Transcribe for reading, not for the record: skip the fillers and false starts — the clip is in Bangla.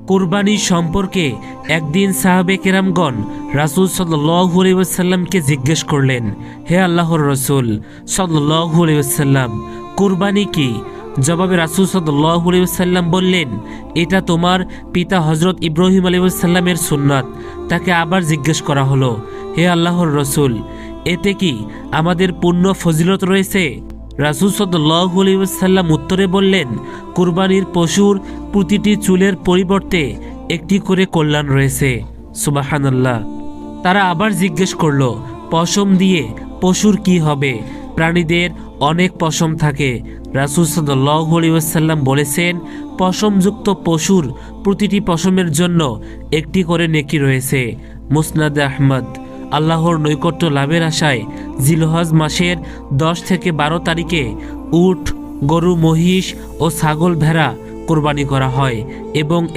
কুরবানি সম্পর্কে একদিন সাহাবে কেরামগণ রাসূল সাল্লাল্লাহু আলাইহি ওয়াসাল্লামকে জিজ্ঞেস করলেন, হে আল্লাহর রসুল সাল্লাল্লাহু আলাইহি ওয়াসাল্লাম, কুরবানি কি? জবাবে রাসূল সাল্লাল্লাহু আলাইহি ওয়াসাল্লাম বললেন, এটা তোমার পিতা হযরত ইব্রাহিম আলাইহিস সালামের সুন্নাত। তাকে আবার জিজ্ঞেস করা হলো, হে আল্লাহর রসুল, এতে কি আমাদের পূর্ণ ফজিলত রয়েছে? রাসূল সাল্লাল্লাহু আলাইহি ওয়াসাল্লাম উত্তরে বললেন, কুরবানির পশুর প্রতিটি চুলের পরিবর্তে একটি করে কল্যাণ রয়েছে। সুবহানাল্লাহ। তারা আবার জিজ্ঞেস করলো, পশম দিয়ে পশুর কি হবে? প্রাণীদের অনেক পশম থাকে। রাসূল সাল্লাল্লাহু আলাইহি ওয়াসাল্লাম বলেছেন, পশমযুক্ত পশুর প্রতিটি পশমের জন্য একটি করে নেকি রয়েছে। মুসনাদে আহমদ। আল্লাহর নৈকট্য লাভের আশায় জিলহজ মাসের 10 থেকে 12 তারিখে উট, গরু, মহিষ ও ছাগল, ভেড়া কোরবানি করা হয় এবং